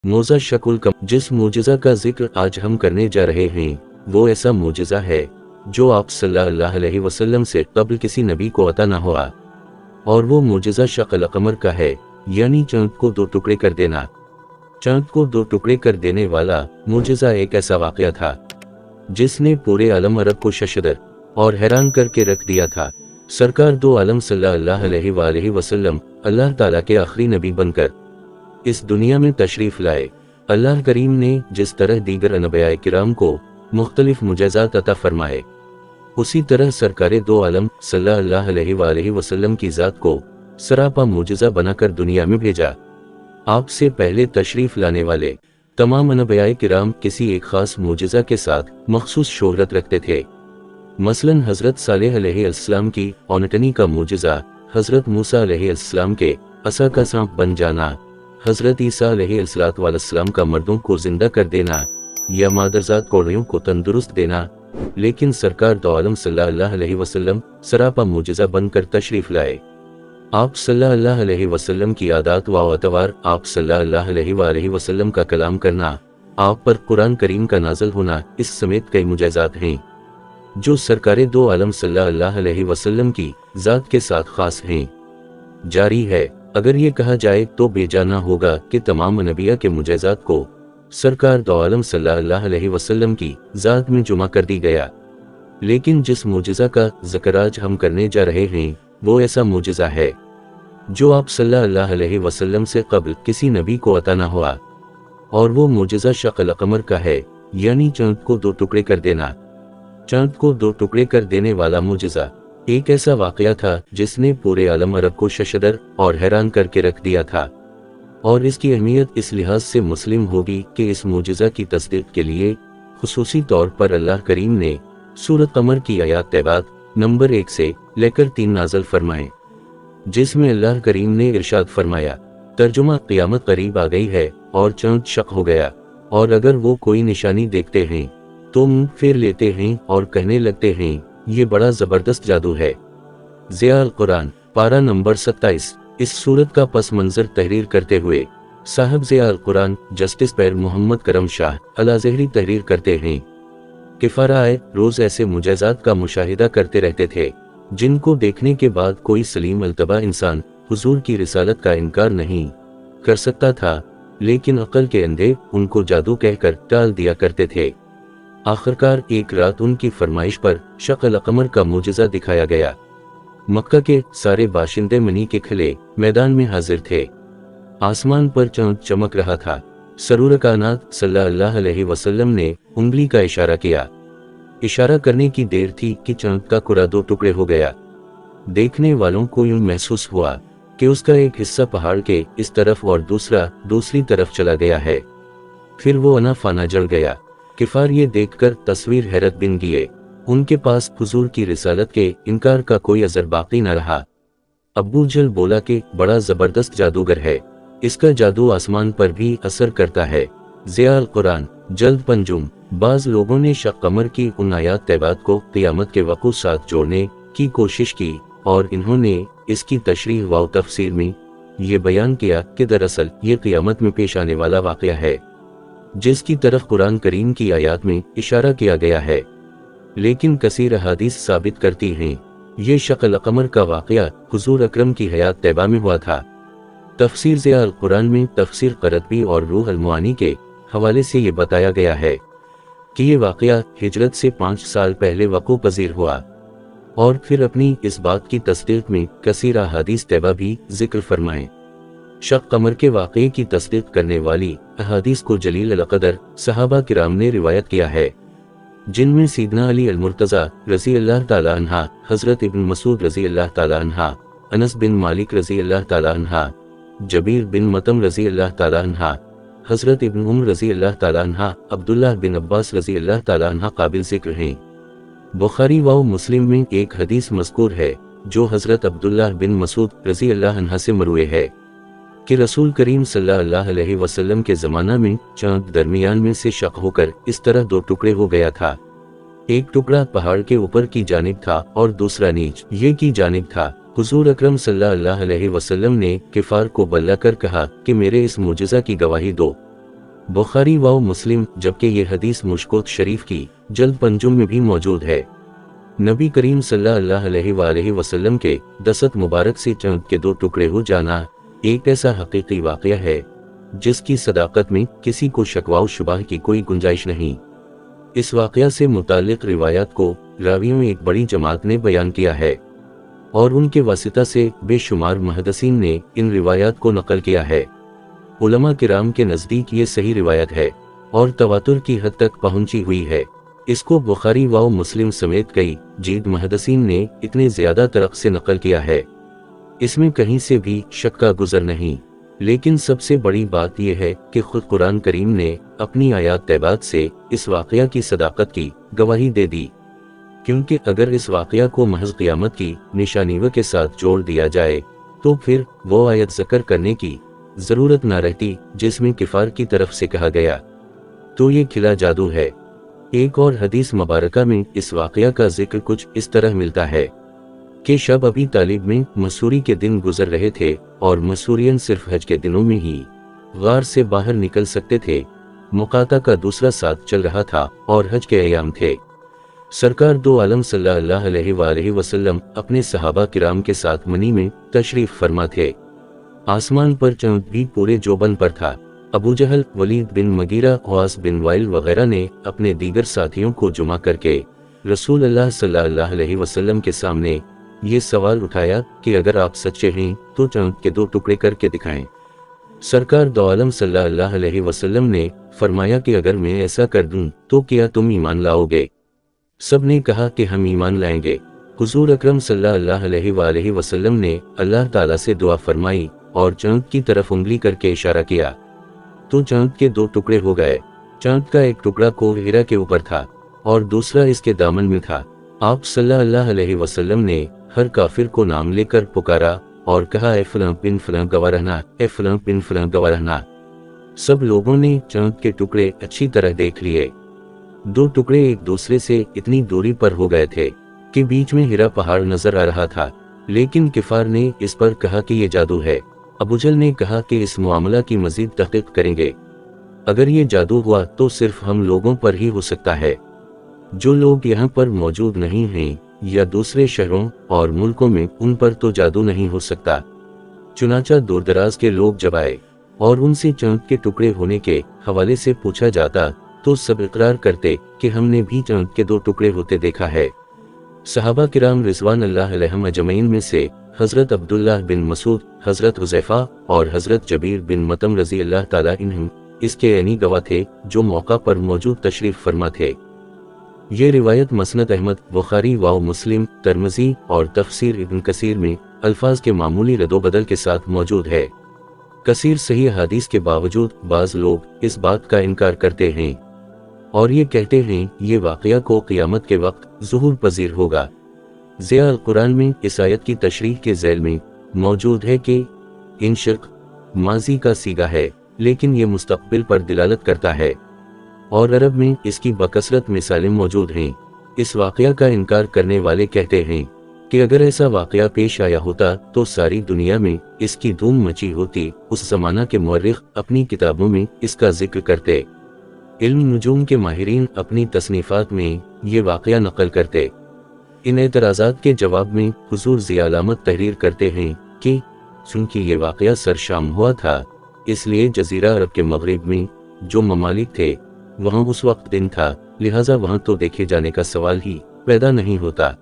मोजा शकुल कम। जिस मोजिज़ा का जिक्र आज हम करने जा रहे हैं वो ऐसा मोजिज़ा है जो आप सल्लल्लाहु अलैहि वसल्लम से कबल किसी नबी को अता न हुआ, और वो मोजिज़ा शक्ल कमर का है, यानी चाँद को दो टुकड़े कर देना। चाँद को दो टुकड़े कर देने वाला मोजिज़ा एक ऐसा वाक़या था जिसने पूरे आलम अरब को शशदर और हैरान करके रख दिया था। सरकार दो आलम सल्लल्लाहु अलैहि वसल्लम अल्लाह ताला के आखिरी नबी बनकर इस दुनिया में तशरीफ लाए। अल्लाह करीम ने जिस तरह दीगर अनबिया किराम को मुख्तलिफ मुजज़ात अता फरमाए, उसी तरह सरकारे दो आलम सल्लल्लाहु अलैहि वसल्लम की ज़ात को सरापा मुजज़ा बनाकर दुनिया में भेजा। आपसे पहले तशरीफ लाने वाले तमाम अनबिया किराम किसी एक खास मुजज़ा के साथ मखसूस शोहरत रखते थे। मसलन हज़रत सालेह अलैहिस्सलाम की औनटनी का मुजज़ा, हज़रत मूसा अलैहिस्सलाम के असा का सांप बन जाना, हज़रत ईसा अलैहिस्सलाम का मर्दों को जिंदा कर देना या मादरजात कौड़ियों को तंदुरुस्त देना। लेकिन सरकार दो आलम सल्लल्लाहु अलैहि वसल्लम सरापा मुजज़ा बनकर तशरीफ लाए। आप सल्लल्लाहु अलैहि वसल्लम की आदात व अतवार, आप सल्लल्लाहु अलैहि वसल्लम का कलाम करना, आप पर कुरान करीम का नाज़िल होना, इस समेत कई मुजज़ात हैं जो सरकारे दो आलम सल्लल्लाहु अलैहि वसल्लम की ज़ात के साथ खास हैं। जारी है, अगर ये कहा जाए तो बेजाना होगा कि तमाम नबिया के मुजज़ात को सरकार दो आलम सल्लल्लाहु अलैहि वसल्लम की ज़ात में जुमा कर दी गया। लेकिन जिस मुजज़ा का ज़िक्र आज हम करने जा रहे हैं वो ऐसा मुजज़ा है जो आप सल्लल्लाहु अलैहि वसल्लम से कबल किसी नबी को अता न हुआ, और वो मुजज़ा शक्ल कमर का है, यानी चाँद को दो टुकड़े कर देना। चाँद को दो टुकड़े कर देने वाला मुजज़ा एक ऐसा वाक़या था जिसने पूरे आलम अरब को शशदर और हैरान करके रख दिया था, और इसकी अहमियत इस लिहाज से मुस्लिम होगी कि इस मुजज़ा की तस्दीक के लिए खुसूसी तौर पर अल्लाह करीम ने सूरत कमर की आयात तैबात नंबर 1 से लेकर 3 नाज़िल फरमाए, जिसमें अल्लाह करीम ने इरशाद फरमाया, तर्जुमा, क़यामत करीब आ गई है और चाँद शक हो गया, और अगर वो कोई निशानी देखते हैं तो मुंह फेर लेते हैं और कहने लगते हैं ये बड़ा ज़बरदस्त जादू है। ज़िया अल कुरान पारा नंबर 27। इस सूरत का पस मंज़र तहरीर करते हुए साहब ज़िया अल कुरान जस्टिस पैर मोहम्मद करम शाह अल-अज़हरी तहरीर करते हैं कि फ़राए रोज़ ऐसे मुजज़ात का मुशाहिदा करते रहते थे जिनको देखने के बाद कोई सलीम अलतबा इंसान हुजूर की रिसालत का इनकार नहीं कर सकता था, लेकिन अक्ल के अंधे उनको जादू कहकर टाल दिया करते थे। आखिरकार एक रात उनकी फरमाइश पर शक्ल कमर का मुजज़ा दिखाया गया। मक्का के सारे बाशिंदे मनी के खिले मैदान में हाजिर थे। आसमान पर चाँद चमक रहा था। सरूर कायनात सल्लल्लाहु अलैहि वसल्लम ने उंगली का इशारा किया। इशारा करने की देर थी कि चाँद का कुरा दो टुकड़े हो गया। देखने वालों को यूं महसूस हुआ कि उसका एक हिस्सा पहाड़ के इस तरफ और दूसरा दूसरी तरफ चला गया है। फिर वो अना फाना जल गया। किफार ये देखकर तस्वीर हैरत बिन गए। उनके पास हुजूर की रिसालत के इनकार का कोई असर बाकी न रहा। अब्बू जल बोला कि बड़ा जबरदस्त जादूगर है, इसका जादू आसमान पर भी असर करता है। ज़िया अल कुरान जल्द पंजुम। बाज लोगों ने शक कमर की उन आयात तैबात को क़यामत के वक़्त साथ जोड़ने की कोशिश की, और इन्होंने इसकी तशरीह व तफसीर में ये बयान किया कि दरअसल ये क़यामत में पेश आने वाला वाक़या है जिसकी तरफ कुरान करीम की आयात में इशारा किया गया है। लेकिन कसीर हदीस साबित करती हैं ये शक्ल कमर का वाक़या हुजूर अकरम की हयात तैबा में हुआ था। तफसीर ज़िया अल कुरान में तफसीर क़रतबी और रूह अल मुआनी के हवाले से ये बताया गया है कि ये वाक़या हिजरत से 5 साल पहले वक़ू पज़ीर हुआ, और फिर अपनी इस बात की तस्दीक में कसीर हदीस तैबा भी जिक्र फरमाएं। शक कमर के वाक़े की तस्दीक करने वाली अहादीस को जलील अल क़दर सहाबा किराम ने रिवायत किया है, जिनमें सीदना अली अल मुर्तज़ा रज़ी अल्लाह ताला अन्हा, हज़रत इब्न मसूद रज़ी अल्लाह ताला अन्हा, अनस बिन मालिक रज़ी अल्लाह ताला अन्हा, जबीर बिन मतम रज़ी अल्लाह ताला अन्हा, हज़रत इब्न उम्र रज़ी अल्लाह ताला अन्हा, अब्दुल्लाह बिन अब्बास रज़ी अल्लाह ताला अन्हा काबिल ज़िक्र हैं। बुखारी व मुस्लिम में एक हदीस मज़कूर है जो हज़रत अब्दुल्लाह बिन मसूद रज़ी अल्लाह अन्हा से मरवी है कि रसूल करीम सल्लल्लाहु अलैहि वसल्लम के ज़माना में चाँद दरमियान में से शक होकर इस तरह दो टुकड़े हो गया था। एक टुकड़ा पहाड़ के ऊपर की जानिब था और दूसरा नीचे की जानिब था। हुजूर अकरम सल्लल्लाहु अलैहि वसल्लम ने किफार को बुलाकर कहा कि मेरे इस मुजज़ा की गवाही दो। बुखारी व मुस्लिम, जबकि ये हदीस मुश्कोत शरीफ की जल्द पंजुम में भी मौजूद है। नबी करीम सल्लल्लाहु अलैहि वसल्लम के दस्त मुबारक से चांद के 2 टुकड़े हो जाना एक ऐसा हकीकी वाक़या है जिसकी सदाकत में किसी को शक व शुबह की कोई गुंजाइश नहीं। इस वाक़या से मुताल्लिक़ रिवायात को रावियों में एक बड़ी जमात ने बयान किया है और उनके वासिता से बेशुमार मुहद्दिसीन ने इन रिवायात को नकल किया है। उलमा किराम के नज़दीक ये सही रिवायत है और तवातुर की हद तक पहुंची हुई है। इसको बुखारी व मुस्लिम समेत कई जीद मुहद्दिसीन ने इतने ज़्यादा तरक से नकल किया है, इसमें कहीं से भी शक का गुज़र नहीं। लेकिन सबसे बड़ी बात यह है कि खुद कुरान करीम ने अपनी आयात तैबात से इस वाक़या की सदाकत की गवाही दे दी, क्योंकि अगर इस वाक़या को महज क़यामत की निशानियों के साथ जोड़ दिया जाए तो फिर वो आयत ज़िक्र करने की ज़रूरत न रहती जिसमें किफ़ार की तरफ से कहा गया। तो ये खिला जादू है। एक और हदीस मुबारका में इस वाक़या का जिक्र कुछ इस तरह मिलता है कि शब अबी तालिब में मसूरी के दिन गुजर रहे थे और मसूरियन सिर्फ हज के दिनों में ही गार से बाहर निकल सकते थे। मुकाता का दूसरा साथ चल रहा था और हज के अयाम थे। सरकार दो आलम सल्लल्लाहु अलैहि वसल्लम अपने सहाबा किराम के साथ मनी में तशरीफ फरमा थे। आसमान पर चांद भी पूरे जोबन पर था। अबू जहल, वलीद बिन मगीरा, ख़वास बिन वाइल वगैरह ने अपने दीगर साथियों को जुमा करके रसूल अल्लाह सल्लल्लाहु अलैहि वसल्लम के सामने ये सवाल उठाया कि अगर आप सच्चे हैं तो चांद के 2 टुकड़े करके दिखाएं। सरकार दो आलम सल्लल्लाहु अलैहि वसल्लम ने फरमाया कि अगर मैं ऐसा कर दूं तो क्या तुम ईमान लाओगे? सब ने कहा कि हम ईमान लाएंगे। हुजूर अकरम सल्लल्लाहु अलैहि वसल्लम ने अल्लाह ताला से दुआ फरमाई और चांद की तरफ उंगली करके इशारा किया तो चांद के 2 टुकड़े हो गए। चांद का एक टुकड़ा को हीरा के ऊपर था और दूसरा इसके दामन में था। आप सल्लल्लाहु अलैहि वसल्लम ने हर काफिर को नाम लेकर पुकारा और कहा, ए फलां बिन फलां गवाह रहना, ए फलां बिन फलां गवाह रहना। सब लोगों ने चांद के टुकड़े अच्छी तरह देख लिए। 2 टुकड़े एक दूसरे से इतनी दूरी पर हो गए थे कि बीच में हीरा पहाड़ नजर आ रहा था। लेकिन किफार ने इस पर कहा कि ये जादू है। अबूजहल ने कहा कि इस मामला की मजीद तहकीक करेंगे। अगर ये जादू हुआ तो सिर्फ हम लोगों पर ही हो सकता है। जो लोग यहाँ पर मौजूद नहीं हैं या दूसरे शहरों और मुल्कों में, उन पर तो जादू नहीं हो सकता। चुनाचा दूर दराज के लोग जब आए और उनसे चांद के टुकड़े होने के हवाले से पूछा जाता तो सब इकरार करते कि हमने भी चांद के 2 टुकड़े होते देखा है। सहाबा किराम रिज़वान अल्लाह अलैहिम अजमईन में से हज़रत अब्दुल्लाह बिन मसूद, हज़रत हुज़ैफा और हज़रत जबीर बिन मतम रज़ी अल्लाह ताला इन्हुम इसके ऐनी गवाह थे जो मौका पर मौजूद तशरीफ फरमा थे। ये रिवायत मसनद अहमद, बुखारी व मुस्लिम, तिरमिज़ी और तफसीर इब्न कसीर में अल्फाज के मामूली रद्दोबदल के साथ मौजूद है। कसीर सही हदीस के बावजूद बाज़ लोग इस बात का इनकार करते हैं और ये कहते हैं ये वाक़या को क़यामत के वक्त ज़ुहूर पज़ीर होगा। ज़िया अल कुरान में इस आयत की तशरीह के ज़ैल में मौजूद है कि इंशक माजी का सीगा है, लेकिन ये मुस्तक़बिल पर दिलालत करता है और अरब में इसकी बकसरत मिसालें मौजूद हैं। इस वाक़या का इनकार करने वाले कहते हैं कि अगर ऐसा वाक़या पेश आया होता तो सारी दुनिया में इसकी धूम मची होती। उस ज़माना के मुअर्रिख़ अपनी किताबों में इसका जिक्र करते। इल्म नुजूम के माहिरीन अपनी तसनीफ़ात में ये वाक़या नकल करते। इन एतराज़ात के जवाब में हुज़ूर ज़िया अलामत तहरीर करते हैं कि चूँकि ये वाक़या सर शाम हुआ था, इसलिए जज़ीरा अरब के मगरिब में जो ममालिक थे वहाँ उस वक्त दिन था, लिहाजा वहाँ तो देखे जाने का सवाल ही पैदा नहीं होता।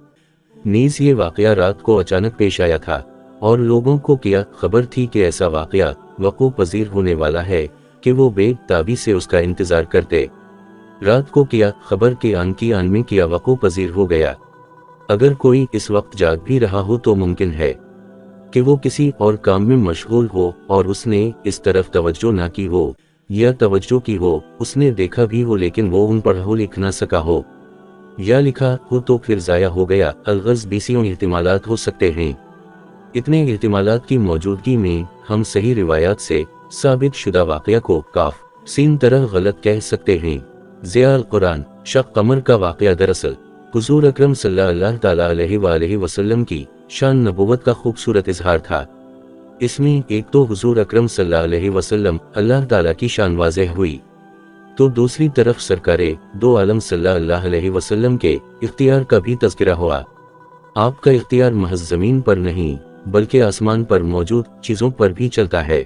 नीज़ ये वाक़या रात को अचानक पेश आया था और लोगों को क्या खबर थी कि ऐसा वाक़या वक़ू पज़ीर होने वाला है कि वो बेताबी से उसका इंतज़ार करते। रात को क्या खबर के आन की आन में क्या वक़ू पज़ीर हो गया। अगर कोई इस वक्त जाग भी रहा हो तो मुमकिन है कि वो किसी और काम में मशगूल हो और उसने इस तरफ तवज्जो ना की हो, या तवज्जो की हो, उसने देखा भी हो लेकिन वो उन पढ़ लिख ना सका हो, या लिखा हो तो फिर ज़ाया हो गया। अलगज़ 20 एहतिमालात हो सकते हैं। इतने एहतिमालात की मौजूदगी में हम सही रिवायात से साबित शुदा वाक़या को काफ सीन तरह गलत कह सकते हैं। ज़िया अल कुरान शक कमर का वाक़या दरअसल हुज़ूर अकरम सल्लल्लाहु अलैहि वसल्लम की शान नबुव्वत का खूबसूरत इजहार था। इसमें एक तो हुज़ूर अकरम सल्लल्लाहु अलैहि वसल्लम अल्लाह ताला की शान वाज़ेह हुई तो दूसरी तरफ सरकारे दो आलम सल्लल्लाहु अलैहि वसल्लम के इख्तियार का भी तज़किरा हुआ। आपका इख्तियार महज ज़मीन पर नहीं बल्कि आसमान पर मौजूद चीज़ों पर भी चलता है।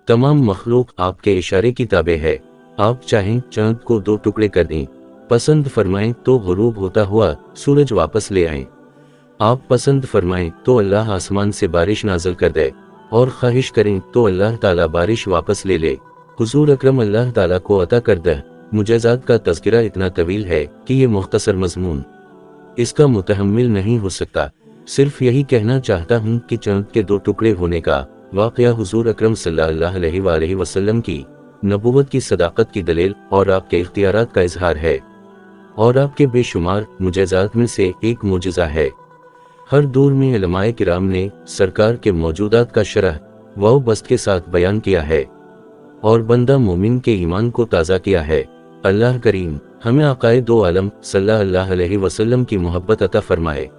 तमाम मखलूक आपके इशारे की ताबे है। आप चाहें चांद को दो टुकड़े कर दें, पसंद फरमाएं तो गुरूब होता हुआ सूरज वापस ले आएं। आप पसंद फरमाएं तो अल्लाह आसमान से बारिश नाज़िल कर दे, और ख्वाहिश करें तो अल्लाह ताला बारिश वापस ले ले। हुजूर अकरम अल्लाह ताला को अता करदा मुजज़ात का तज़किरा इतना तवील है कि ये मुख्तसर मज़मून इसका मुतहम्मिल नहीं हो सकता। सिर्फ यही कहना चाहता हूँ कि चांद के दो टुकड़े होने का वाक़या हुजूर अकरम सल्लल्लाहु अलैहि वसल्लम की नबूवत की सदाकत की दलील और आपके इख्तियारात का इजहार है, और आपके बेशुमार मुजज़ात में से एक मुजज़ा है। हर दौर में उलमाए किराम ने सरकार के मौजूदात का शरह व बस्त के साथ बयान किया है और बंदा मोमिन के ईमान को ताज़ा किया है। अल्लाह करीम हमें आकाए दो आलम सल्लल्लाहु अलैहि वसल्लम की मोहब्बत अता फरमाए।